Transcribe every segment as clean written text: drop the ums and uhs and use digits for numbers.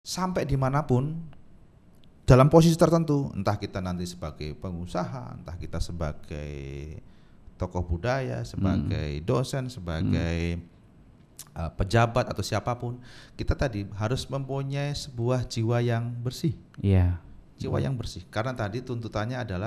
sampai dimanapun dalam posisi tertentu, entah kita nanti sebagai pengusaha, entah kita sebagai tokoh budaya, sebagai dosen, sebagai pejabat atau siapapun, kita tadi harus mempunyai sebuah jiwa yang bersih. Iya. Jiwa yang bersih. Karena tadi tuntutannya adalah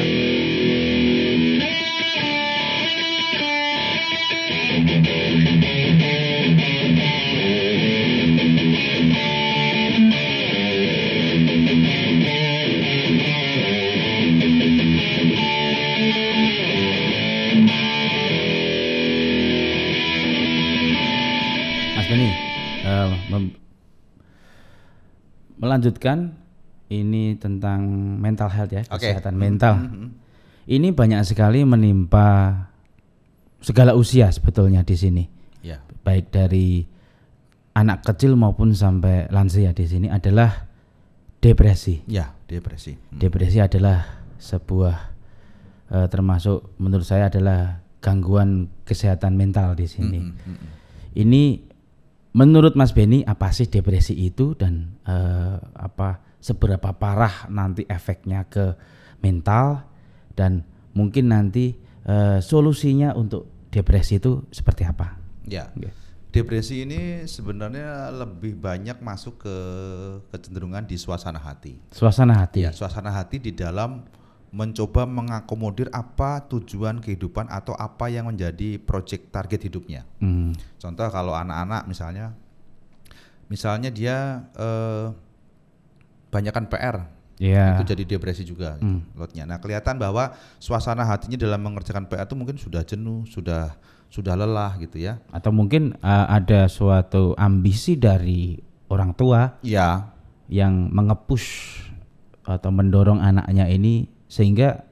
Mas Beni, melanjutkan ini tentang mental health ya, kesehatan mental. Ini banyak sekali menimpa segala usia sebetulnya di sini. ya, Baik dari anak kecil maupun sampai lansia di sini adalah depresi. ya, depresi. Depresi adalah sebuah termasuk menurut saya adalah gangguan kesehatan mental di sini. Ini menurut Mas Beni apa sih depresi itu dan seberapa parah nanti efeknya ke mental dan mungkin nanti solusinya untuk depresi itu seperti apa? Ya. Okay. Depresi ini sebenarnya lebih banyak masuk ke kecenderungan di suasana hati. Suasana hati. Ya, suasana hati di dalam mencoba mengakomodir apa tujuan kehidupan atau apa yang menjadi project target hidupnya. Contoh kalau anak-anak misalnya dia banyakkan PR, itu jadi depresi juga lotnya. Nah, kelihatan bahwa suasana hatinya dalam mengerjakan PR itu mungkin sudah jenuh, sudah lelah gitu ya. Atau mungkin ada suatu ambisi dari orang tua ya yang mengepush atau mendorong anaknya ini sehingga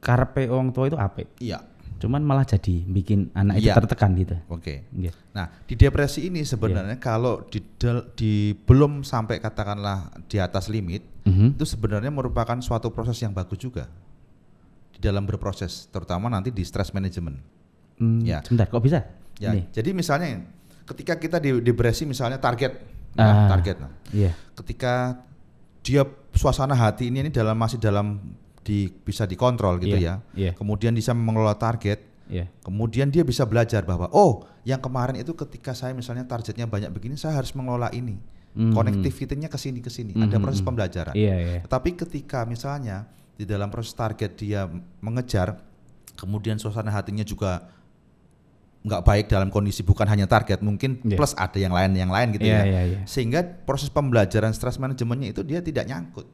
karepe orang tua itu apik. Iya. Cuman malah jadi bikin anak itu tertekan gitu. Oke. Nah, di depresi ini sebenarnya kalau di belum sampai katakanlah di atas limit, itu sebenarnya merupakan suatu proses yang bagus juga di dalam berproses, terutama nanti di stress management. Ya. Sebentar, kok bisa? Ya. Jadi misalnya ketika kita di depresi misalnya target. Ketika dia suasana hati ini masih bisa dikontrol gitu ya. Kemudian bisa mengelola target. Kemudian dia bisa belajar bahwa yang kemarin itu ketika saya misalnya targetnya banyak begini, saya harus mengelola ini. Connectivity-nya ke sini. Ada proses pembelajaran. Tetapi ketika misalnya di dalam proses target dia mengejar, kemudian suasana hatinya juga nggak baik dalam kondisi bukan hanya target, mungkin plus ada yang lain gitu sehingga proses pembelajaran stress manajemennya itu dia tidak nyangkut.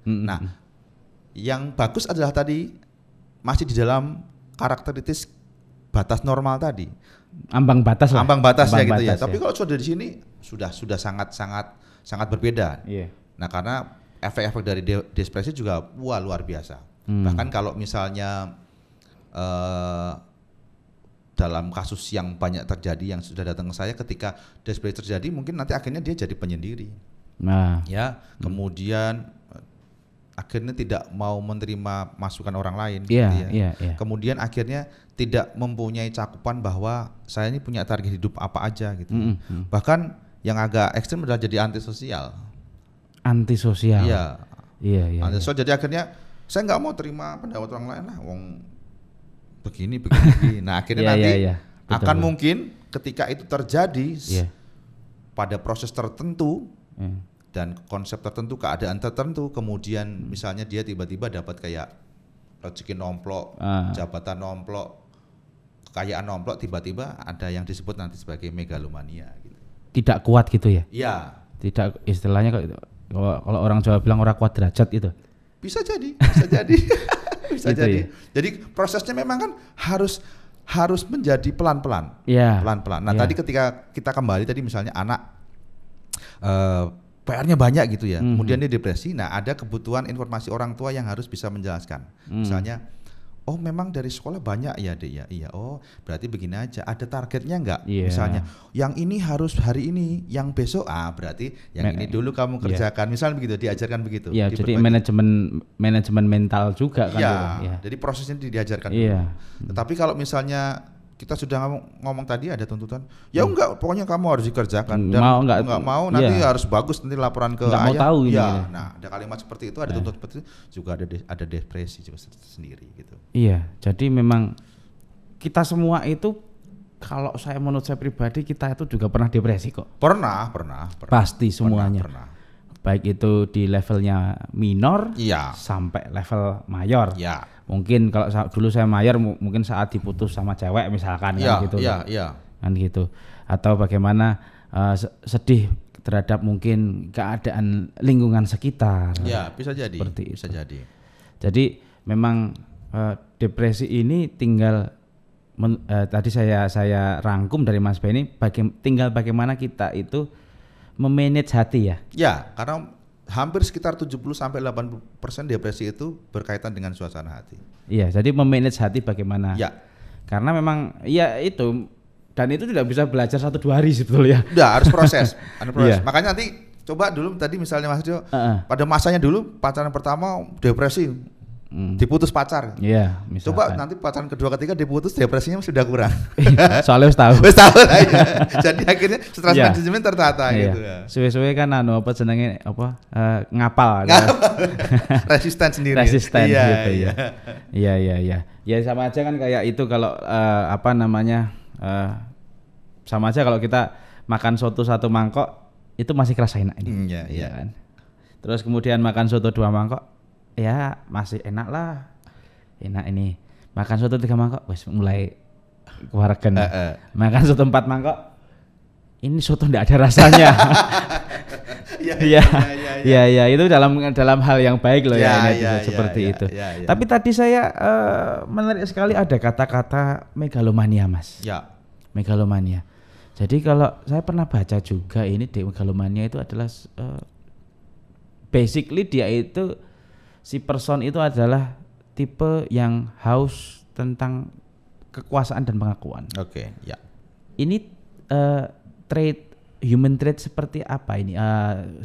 Nah, yang bagus adalah tadi masih di dalam karakteristik batas normal tadi, ambang batasnya gitu ya. Tapi kalau sudah di sini sudah sangat berbeda. Nah, karena efek-efek dari depresi juga luar biasa. Bahkan kalau misalnya dalam kasus yang banyak terjadi yang sudah datang ke saya, ketika depresi terjadi mungkin nanti akhirnya dia jadi penyendiri. Kemudian akhirnya tidak mau menerima masukan orang lain Kemudian akhirnya tidak mempunyai cakupan bahwa saya ini punya target hidup apa aja gitu. Bahkan yang agak ekstrem adalah jadi antisosial. Antisosial. Antisosial. Jadi akhirnya saya nggak mau terima pendapat orang lain lah, begini. Nah, akhirnya akan mungkin ketika itu terjadi pada proses tertentu dan konsep tertentu, keadaan tertentu, kemudian misalnya dia tiba-tiba dapat kayak rezeki nomplok, jabatan nomplok, kekayaan nomplok, tiba-tiba ada yang disebut nanti sebagai megalomania gitu. Tidak kuat gitu ya? Iya. Tidak, istilahnya kalau orang Jawa bilang orang kuat derajat itu. Bisa jadi. Bisa gitu jadi. Ya? Jadi prosesnya memang kan harus menjadi pelan-pelan. Pelan-pelan. Nah, tadi ketika kita kembali tadi misalnya anak PR-nya banyak gitu ya. Kemudian dia depresi. Nah, ada kebutuhan informasi orang tua yang harus bisa menjelaskan. Misalnya, memang dari sekolah banyak ya, Dek ya. Iya. Berarti begini aja. Ada targetnya enggak? Misalnya, yang ini harus hari ini, yang besok berarti yang ini dulu kamu kerjakan. Misalnya begitu, diajarkan begitu. Iya, jadi manajemen mental juga kan. Jadi prosesnya diajarkan dulu. Tetapi kalau misalnya kita sudah ngomong tadi ada tuntutan, ya enggak, pokoknya kamu harus dikerjakan dan enggak mau nanti harus bagus nanti laporan ke ayah. Mau tahu ya, nah ada kalimat seperti itu, ada tuntutan seperti itu, juga ada depresi juga sendiri gitu. Iya, jadi memang kita semua itu, kalau saya menurut saya pribadi, kita itu juga pernah depresi kok. Pernah. Pasti semuanya. Pernah. Baik itu di levelnya minor sampai level mayor. Iya. Mungkin kalau dulu saya mayor, mungkin saat diputus sama cewek misalkan kan gitu. Kan gitu. Atau bagaimana sedih terhadap mungkin keadaan lingkungan sekitar. Ya, bisa jadi. Seperti bisa jadi. Jadi memang depresi ini tinggal tadi saya rangkum dari Mas Benny, tinggal bagaimana kita itu memanage hati ya. Ya, karena hampir sekitar 70-80% depresi itu berkaitan dengan suasana hati. Iya, jadi memanage hati bagaimana? Ya. Karena memang ya itu, dan itu tidak bisa belajar 1-2 hari sebetulnya. Udah harus proses. Yeah. Makanya nanti coba dulu tadi misalnya Mas Jo, pada masanya dulu pacaran pertama depresi, diputus pacar. Iya, coba nanti pacaran kedua ketiga diputus, depresinya sudah kurang. Soalnya tahu. Ya. Jadi akhirnya stres manajemen tertata gitu ya. Suwe-suwe kan ngapal. Resisten sendiri. Resisten gitu ya. Iya. Ya sama aja kan kayak itu kalau sama aja kalau kita makan soto 1 mangkok itu masih kerasa enak ini. Iya kan. Terus kemudian makan soto 2 mangkok ya masih enak lah, enak ini. Makan soto 3 mangkok wes mulai kewaregen. Makan soto 4 mangkok ini soto enggak ada rasanya. Iya, itu dalam hal yang baik loh seperti itu. Tapi tadi saya menarik sekali ada kata-kata megalomania, Mas. Ya. Megalomania. Jadi kalau saya pernah baca juga ini megalomania itu adalah basically dia itu, si person itu adalah tipe yang haus tentang kekuasaan dan pengakuan. Oke, ya. Ini human trait seperti apa ini?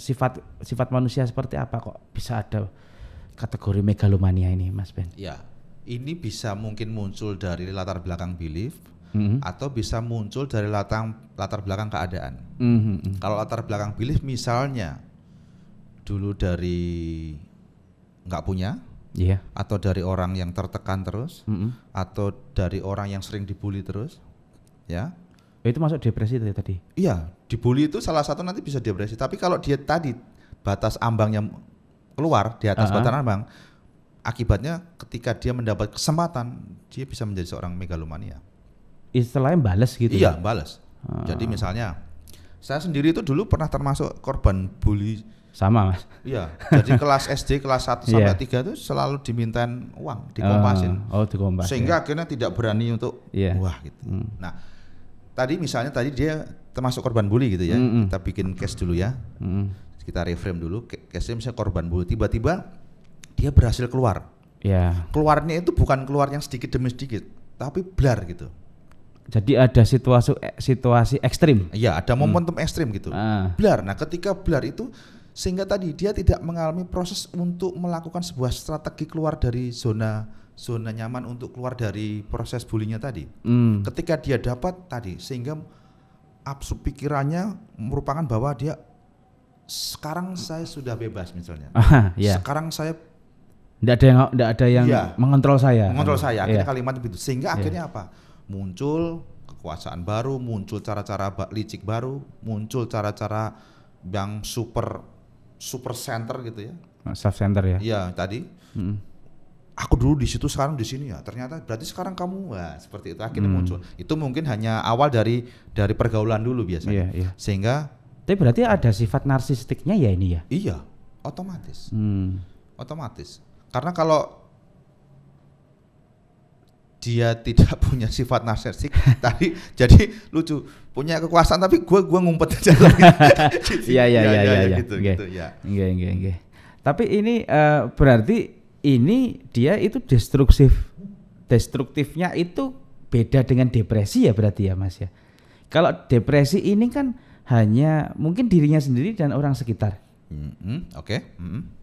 Sifat manusia seperti apa kok bisa ada kategori megalomania ini, Mas Ben? Ya, ini bisa mungkin muncul dari latar belakang belief, atau bisa muncul dari latar belakang keadaan. Kalau latar belakang belief misalnya dulu dari nggak punya, atau dari orang yang tertekan terus, atau dari orang yang sering dibully terus, ya. Itu masuk depresi tadi? Iya, dibully itu salah satu nanti bisa depresi. Tapi kalau dia tadi batas ambangnya keluar di atas batas ambang, akibatnya ketika dia mendapat kesempatan, dia bisa menjadi seorang megalomania. Istilahnya balas gitu? Iya, balas. Jadi misalnya, saya sendiri itu dulu pernah termasuk korban bully. Sama, Mas. Iya, jadi kelas SD kelas 1 sampai 3 itu selalu dimintain uang, dikompasin. Dikompasin. Sehingga akhirnya tidak berani untuk wah gitu. Nah, tadi dia termasuk korban bully gitu ya. Kita bikin case dulu ya. Kita reframe dulu case-nya, misalnya korban bully, tiba-tiba dia berhasil keluar. Keluarnya itu bukan keluar yang sedikit demi sedikit, tapi blar gitu. Jadi ada situasi ekstrim. Iya, ada momentum ekstrim gitu. Blar. Nah, ketika blar itu sehingga tadi dia tidak mengalami proses untuk melakukan sebuah strategi keluar dari zona nyaman untuk keluar dari proses bullyingnya tadi. Ketika dia dapat tadi, sehingga absurd pikirannya merupakan bahwa dia sekarang saya sudah bebas misalnya. Sekarang saya tidak ada yang mengontrol saya. Akhirnya kalimat itu, sehingga akhirnya apa? Muncul kekuasaan baru, muncul cara-cara licik baru, muncul cara-cara yang super center gitu ya. Self center ya. Iya, tadi. Aku dulu di situ, sekarang di sini ya. Ternyata berarti sekarang kamu seperti itu akhirnya muncul. Itu mungkin hanya awal dari pergaulan dulu biasanya. Sehingga tapi berarti ada sifat narsistiknya ya ini ya? Iya, otomatis. Otomatis. Karena kalau dia tidak punya sifat narsistik tadi, jadi lucu, punya kekuasaan tapi gua ngumpet aja. Iya gitu ya. Enggak. Tapi ini berarti ini dia itu destruktifnya itu beda dengan depresi ya berarti ya, Mas ya. Kalau depresi ini kan hanya mungkin dirinya sendiri dan orang sekitar.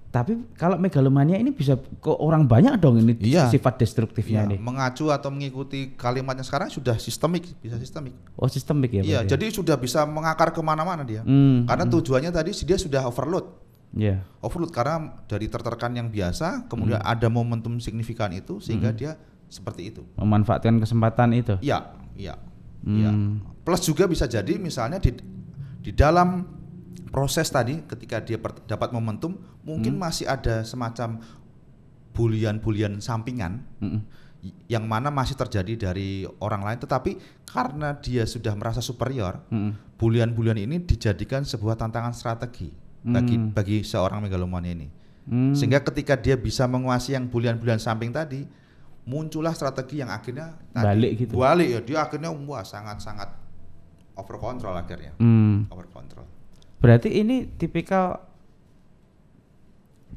Tapi kalau megalomania ini bisa ke orang banyak dong ini sifat destruktifnya ini. Mengacu atau mengikuti kalimatnya sekarang sudah sistemik, bisa sistemik. Oh sistemik ya? Iya, jadi sudah bisa mengakar kemana-mana dia. Karena tujuannya tadi dia sudah overload. Yeah. Overload karena dari tertekan yang biasa, kemudian ada momentum signifikan itu sehingga dia seperti itu. Memanfaatkan kesempatan itu. Iya. Plus juga bisa jadi misalnya di dalam proses tadi ketika dia dapat momentum mungkin masih ada semacam bulian-bulian sampingan yang mana masih terjadi dari orang lain, tetapi karena dia sudah merasa superior, bulian-bulian ini dijadikan sebuah tantangan strategi bagi seorang megalomania ini. Sehingga ketika dia bisa menguasai yang bulian-bulian samping tadi, muncullah strategi yang akhirnya balik ya, dia akhirnya sangat-sangat over control akhirnya. Over control. Berarti ini tipikal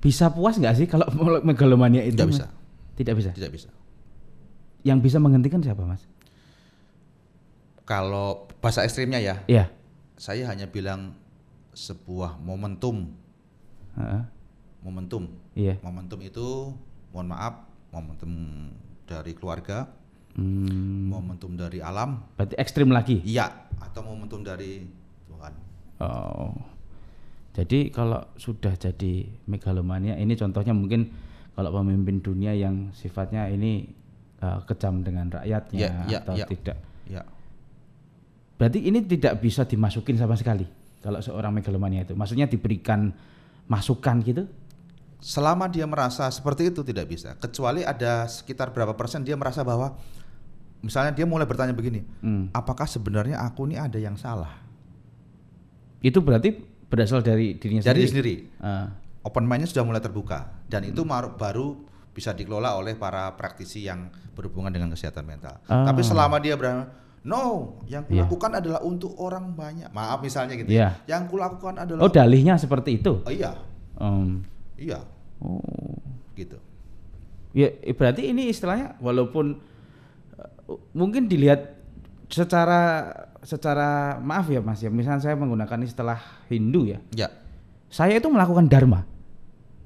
bisa puas nggak sih kalau megalomania itu? Tidak bisa. Yang bisa menghentikan siapa, Mas? Kalau bahasa ekstrimnya ya, saya hanya bilang sebuah momentum. Momentum. Iya. Momentum itu, mohon maaf, momentum dari keluarga, momentum dari alam. Berarti ekstrim lagi? Iya, atau momentum dari Tuhan. Oh, jadi kalau sudah jadi megalomania ini contohnya mungkin kalau pemimpin dunia yang sifatnya ini kejam dengan rakyatnya atau tidak. Ya. Berarti ini tidak bisa dimasukin sama sekali kalau seorang megalomania itu. Maksudnya diberikan masukan gitu? Selama dia merasa seperti itu tidak bisa. Kecuali ada sekitar berapa persen dia merasa bahwa misalnya dia mulai bertanya begini, apakah sebenarnya aku ini ada yang salah? Itu berarti berasal dari dirinya sendiri. Dari sendiri. Open mind-nya sudah mulai terbuka dan itu baru bisa dikelola oleh para praktisi yang berhubungan dengan kesehatan mental. Tapi selama dia yang kulakukan adalah untuk orang banyak. Maaf misalnya gitu. Yeah. Yang kulakukan adalah dalihnya seperti itu. Iya. Iya. Gitu. Ya berarti ini istilahnya walaupun mungkin dilihat secara maaf ya Mas ya, misalnya saya menggunakan istilah Hindu ya. Ya. Saya itu melakukan dharma.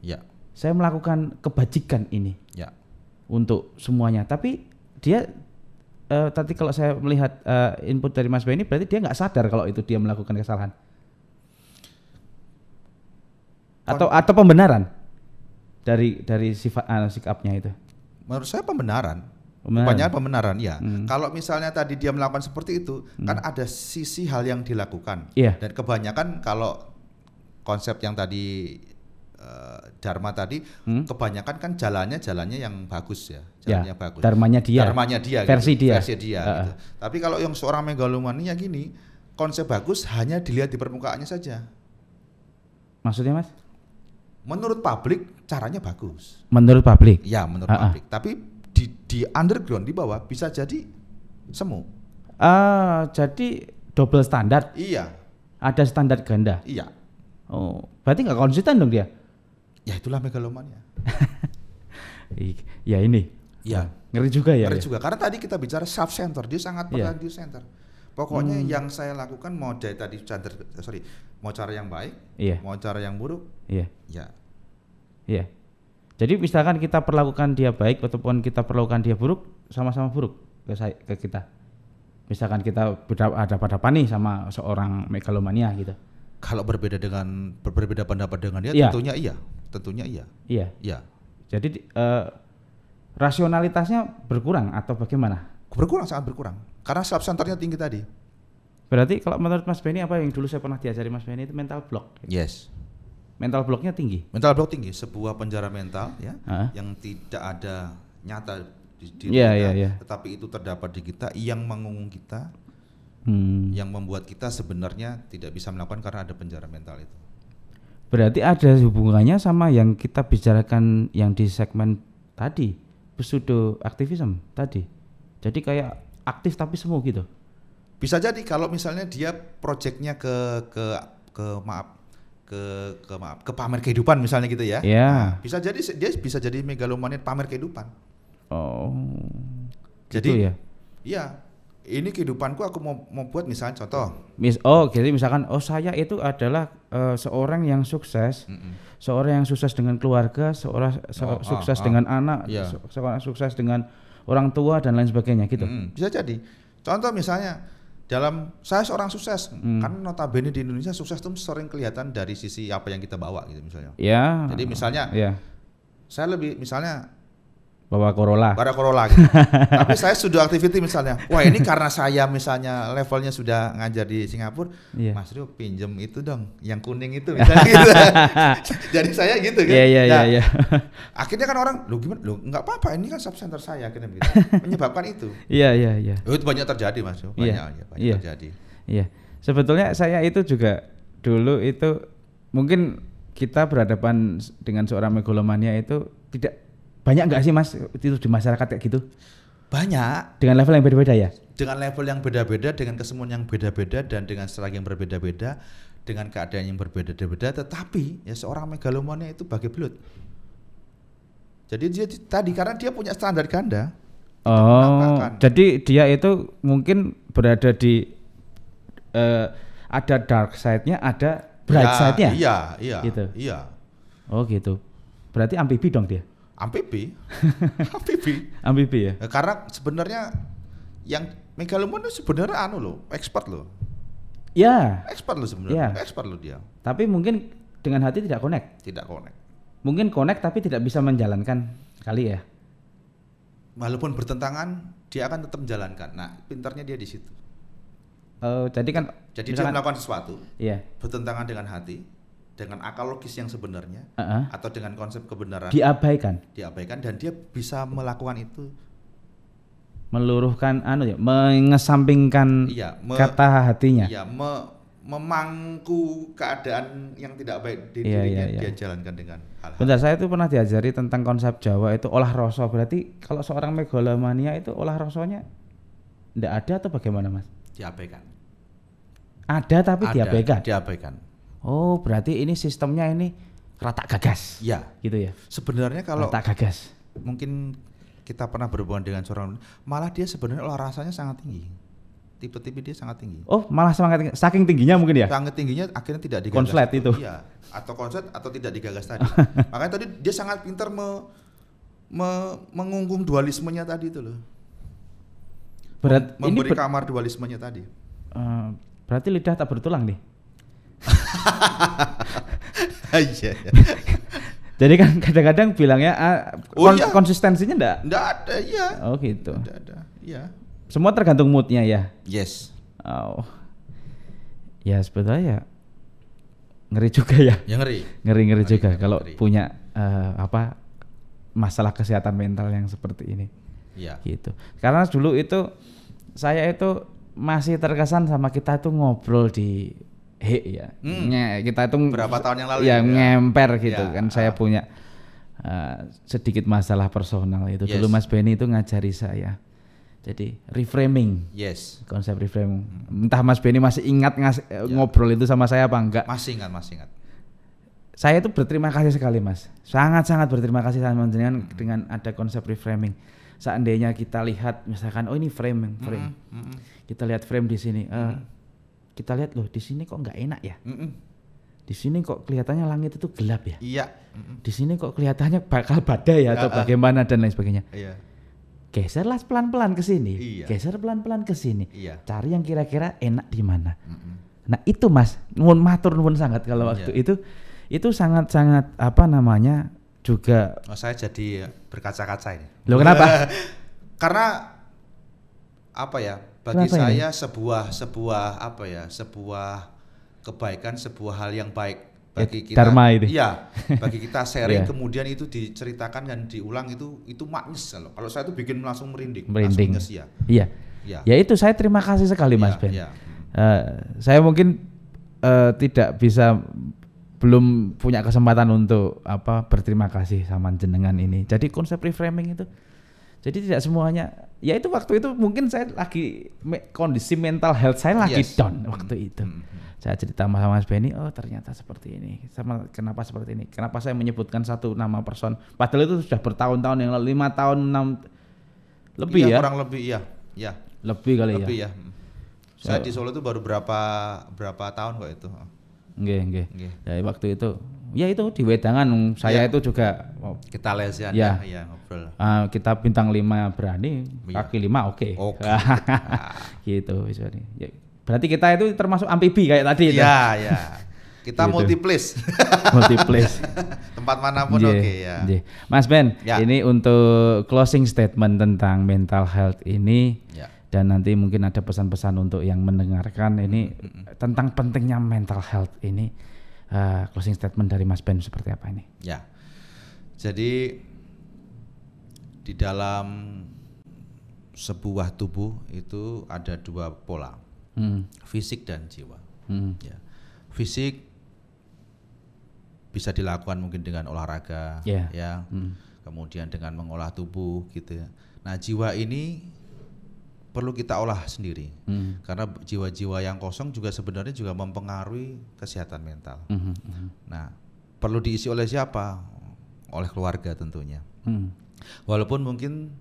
Ya. Saya melakukan kebajikan ini. Ya. Untuk semuanya. Tapi dia tadi kalau saya melihat input dari Mas Benny berarti dia nggak sadar kalau itu dia melakukan kesalahan. Atau pembenaran dari sifat sikapnya itu. Menurut saya pembenaran. Banyak pembenaran ya. Kalau misalnya tadi dia melakukan seperti itu, kan ada sisi hal yang dilakukan. Dan kebanyakan kalau konsep yang tadi dharma tadi, kebanyakan kan jalannya yang bagus ya, jalannya bagus. Dharmanya dia versi dia. Gitu. Tapi kalau yang seorang megalomania gini, konsep bagus hanya dilihat di permukaannya saja. Maksudnya Mas? Menurut publik caranya bagus. Menurut publik? Ya, menurut publik. Tapi di underground di bawah bisa jadi semu. Jadi double standar. Iya. Ada standar ganda. Iya. Oh, berarti nggak konsisten dong dia? Ya itulah megalomania. Ya ini. Ya. Ngeri juga ya. Ngeri juga karena tadi kita bicara self center, dia sangat value center. Pokoknya yang saya lakukan mau dari tadi mau cara yang baik, mau cara yang buruk. Iya. Iya. Jadi misalkan kita perlakukan dia baik ataupun kita perlakukan dia buruk, sama-sama buruk ke kita. Misalkan kita berhadapan nih sama seorang megalomania gitu. Kalau berbeda pendapat dengan dia, tentunya iya. Iya. Jadi rasionalitasnya berkurang atau bagaimana? Berkurang, sangat berkurang. Karena self centernya tinggi tadi. Berarti kalau menurut Mas Benny apa yang dulu saya pernah diajari Mas Benny itu mental block. Yes. Mental blocknya tinggi. Mental block tinggi, sebuah penjara mental ya, yang tidak ada nyata di diri kita, tetapi itu terdapat di kita yang mengungung kita, yang membuat kita sebenarnya tidak bisa melakukan karena ada penjara mental itu. Berarti ada hubungannya sama yang kita bicarakan yang di segmen tadi, pseudo aktivism tadi. Jadi kayak aktif tapi semu gitu. Bisa jadi kalau misalnya dia proyeknya ke pamer kehidupan misalnya gitu ya. Nah, bisa jadi dia bisa jadi megalomania pamer kehidupan. Oh. Jadi gitu ya. Iya. Ini kehidupanku aku mau buat misalnya contoh. Jadi misalkan saya itu adalah seorang yang sukses, seorang yang sukses dengan keluarga, sukses dengan anak, seorang sukses dengan orang tua dan lain sebagainya gitu. Bisa jadi. Contoh misalnya saya seorang sukses, kan notabene di Indonesia sukses itu sering kelihatan dari sisi apa yang kita bawa gitu misalnya. Ya. Jadi misalnya, saya lebih misalnya bawa Corolla gitu. Tapi saya studio activity misalnya, wah ini karena saya misalnya levelnya sudah ngajar di Singapura, Mas Rio pinjem itu dong, yang kuning itu misalnya gitu. Jadi saya gitu kan. Iya. Akhirnya kan orang, nggak apa-apa, ini kan subcenter saya akhirnya begitu. Menyebabkan itu. Iya. Itu banyak terjadi Mas Rio, banyak terjadi. Iya. Sebetulnya saya itu juga dulu itu mungkin kita berhadapan dengan seorang megalomania itu tidak banyak nggak sih Mas itu di masyarakat kayak gitu? Banyak. Dengan level yang berbeda ya? Dengan level yang beda-beda, dengan kesemuan yang beda-beda, dan dengan strategi yang berbeda-beda, dengan keadaan yang berbeda-beda, tetapi ya seorang megalomania itu bagai belut. Jadi dia tadi karena dia punya standar ganda. Jadi dia itu mungkin berada di ada dark side-nya, ada bright side-nya. Iya. Gitu. Iya. Oh gitu. Berarti amfibi dong dia. Amfibi ya. Karena sebenarnya yang megalomania sebenarnya expert loh. Ya. Expert loh sebenarnya. Expert loh dia. Tapi mungkin dengan hati tidak connect. Mungkin connect tapi tidak bisa menjalankan kali ya. Walaupun bertentangan, dia akan tetap menjalankan. Nah, pintarnya dia di situ. Jadi dia melakukan sesuatu. Iya. Bertentangan dengan hati, dengan akal logis yang sebenarnya, atau dengan konsep kebenaran diabaikan dan dia bisa melakukan itu, meluruhkan mengesampingkan kata hatinya, memangku keadaan yang tidak baik di dirinya, dia jalankan dengan hal-hal. Bentar, saya itu pernah diajari tentang konsep Jawa itu olah rasa. Berarti kalau seorang megalomania itu olah rasanya tidak ada atau bagaimana Mas? Diabaikan. Ada tapi diabaikan. Oh, berarti ini sistemnya ini rata gagas. Ya, gitu ya. Sebenarnya kalau rata gagas, mungkin kita pernah berhubungan dengan seorang, malah dia sebenarnya olah rasanya sangat tinggi. Tipe-tipe dia sangat tinggi. Oh, malah sangat tinggi. Saking tingginya mungkin ya? Sangat tingginya akhirnya tidak digagas. Konslet itu. Iya, atau konslet atau tidak digagas tadi. Makanya tadi dia sangat pintar mengunggung dualismenya tadi itu loh. Memberi kamar dualismenya tadi. Berarti lidah tak bertulang nih. Iya. Jadi kan kadang-kadang bilangnya konsistensinya enggak ada, iya. Oh gitu. Enggak ada, iya. Semua tergantung moodnya ya. Yes. Oh. Ya sebetulnya ya ngeri juga ya. Ya ngeri juga kalau punya masalah kesehatan mental yang seperti ini. Iya. Gitu. Karena dulu itu saya itu masih terkesan sama kita itu ngobrol di kita itu berapa tahun yang lalu ngemper gitu kan. Saya punya sedikit masalah personal itu. Dulu Mas Benny itu ngajari saya. Jadi reframing. Yes. Konsep reframing. Entah Mas Benny masih ingat ngobrol itu sama saya apa enggak? Masih ingat. Saya itu berterima kasih sekali Mas. Sangat-sangat berterima kasih sama jenengan dengan ada konsep reframing. Seandainya kita lihat misalkan ini frame. Kita lihat frame di sini. Kita lihat loh di sini kok nggak enak ya. Di sini kok kelihatannya langit itu gelap ya. Iya. Di sini kok kelihatannya bakal badai ya atau bagaimana dan lain sebagainya. Iya. Geserlah pelan-pelan ke sini. Geser pelan-pelan ke sini. Cari yang kira-kira enak di mana. Nah itu Mas, nuwun matur nuwun sangat kalau waktu itu sangat-sangat juga. Saya jadi berkaca-kaca ini. Loh kenapa? Karena bagi saya sebuah kebaikan, sebuah hal yang baik bagi kita. Dharma itu. Iya, bagi kita sharing kemudian itu diceritakan dan diulang itu magnis kalau saya tuh bikin langsung merinding. Langsung Iya. Ya itu saya terima kasih sekali Mas Ben. Saya mungkin belum punya kesempatan untuk berterima kasih sama jenengan ini. Jadi konsep reframing itu jadi tidak semuanya ya itu waktu itu mungkin saya lagi kondisi mental health saya lagi down waktu itu. Saya cerita sama Mas Benny, oh ternyata seperti ini. Kenapa seperti ini? Kenapa saya menyebutkan satu nama person? Padahal itu sudah bertahun-tahun yang lalu, 5 tahun 6 lebih ya. Kurang lebih ya. Lebih kali ya. Saya di Solo itu baru berapa tahun kok itu. Nggih. Ya waktu itu ya itu di Wedangan saya itu juga kita lesian ya ngobrol. Kita bintang 5 berani, kaki 5 oke. Gitu. Ya, berarti kita itu termasuk amfibi kayak tadi itu. Ya. Kita gitu. multiples. Tempat manapun ya. Mas Ben, ini untuk closing statement tentang mental health ini. Dan nanti mungkin ada pesan-pesan untuk yang mendengarkan ini tentang pentingnya mental health ini. Closing statement dari Mas Ben seperti apa ini? Ya, jadi di dalam sebuah tubuh itu ada 2 pola, fisik dan jiwa. Ya. Fisik bisa dilakukan mungkin dengan olahraga, ya, kemudian dengan mengolah tubuh gitu ya. Nah, jiwa ini perlu kita olah sendiri, karena jiwa-jiwa yang kosong juga sebenarnya juga mempengaruhi kesehatan mental. Nah, perlu diisi oleh siapa? Oleh keluarga tentunya. Walaupun mungkin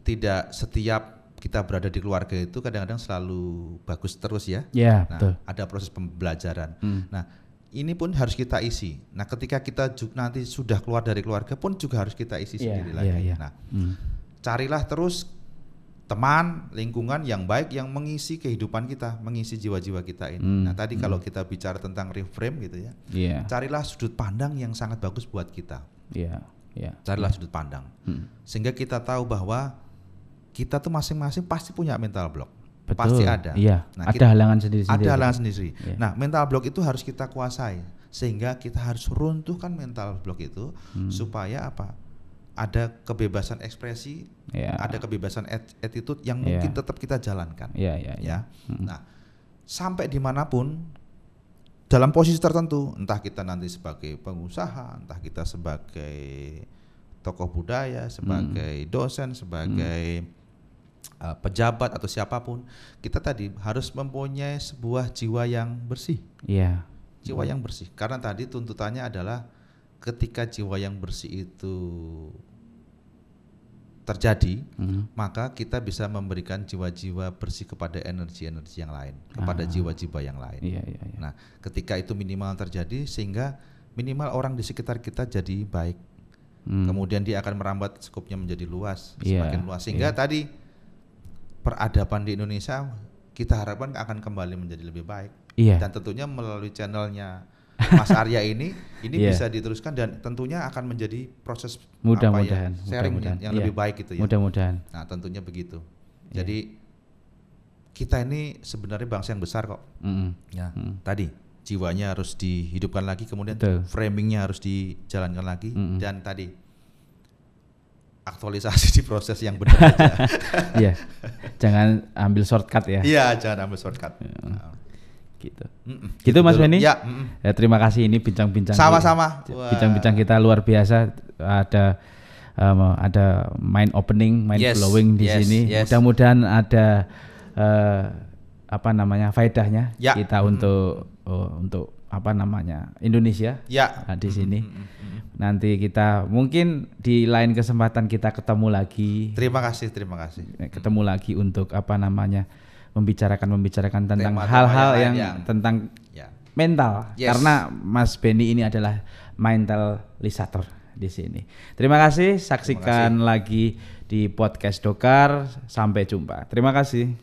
tidak setiap kita berada di keluarga itu kadang-kadang selalu bagus terus ya. Nah, betul. Ada proses pembelajaran. Nah, ini pun harus kita isi. Nah, ketika kita nanti sudah keluar dari keluarga pun juga harus kita isi sendiri lagi. Nah, carilah terus teman, lingkungan yang baik yang mengisi kehidupan kita, mengisi jiwa-jiwa kita ini. Nah, tadi kalau kita bicara tentang reframe gitu ya, carilah sudut pandang yang sangat bagus buat kita. Carilah sudut pandang, sehingga kita tahu bahwa kita tuh masing-masing pasti punya mental block. Betul. Pasti ada. Nah, ada halangan sendiri-sendiri. Ada halangan sendiri. Nah, mental block itu harus kita kuasai, sehingga kita harus runtuhkan mental block itu supaya apa? Ada kebebasan ekspresi, ada kebebasan attitude yang mungkin tetap kita jalankan. Nah, sampai dimanapun dalam posisi tertentu, entah kita nanti sebagai pengusaha, entah kita sebagai tokoh budaya, sebagai dosen, sebagai pejabat atau siapapun, kita tadi harus mempunyai sebuah jiwa yang bersih. Jiwa yang bersih, karena tadi tuntutannya adalah ketika jiwa yang bersih itu terjadi, maka kita bisa memberikan jiwa-jiwa bersih kepada energi-energi yang lain, kepada jiwa-jiwa yang lain. Nah, ketika itu minimal terjadi, sehingga minimal orang di sekitar kita jadi baik. Kemudian dia akan merambat skupnya menjadi luas, semakin luas. Sehingga tadi peradaban di Indonesia kita harapkan akan kembali menjadi lebih baik. Dan tentunya melalui channelnya Mas Arya ini bisa diteruskan dan tentunya akan menjadi proses sharing yang lebih baik gitu ya. Mudah-mudahan. Nah, tentunya begitu. Jadi kita ini sebenarnya bangsa yang besar kok. Tadi jiwanya harus dihidupkan lagi, kemudian framingnya harus dijalankan lagi, dan tadi aktualisasi di proses yang benar aja. Jangan ambil shortcut ya. Jangan ambil shortcut. Gitu Mas Benny. Ya, terima kasih, ini bincang-bincang. Sama-sama. Bincang-bincang kita luar biasa. Ada mind opening, mind blowing di sini. Mudah-mudahan ada faedahnya kita untuk Indonesia di sini. Nanti kita mungkin di lain kesempatan kita ketemu lagi. Terima kasih. Ketemu lagi untuk membicarakan tentang hal-hal yang tentang mental, karena Mas Benny ini adalah mentalisator di sini. Terima kasih, saksikan lagi di podcast Dokar. Sampai jumpa. Terima kasih.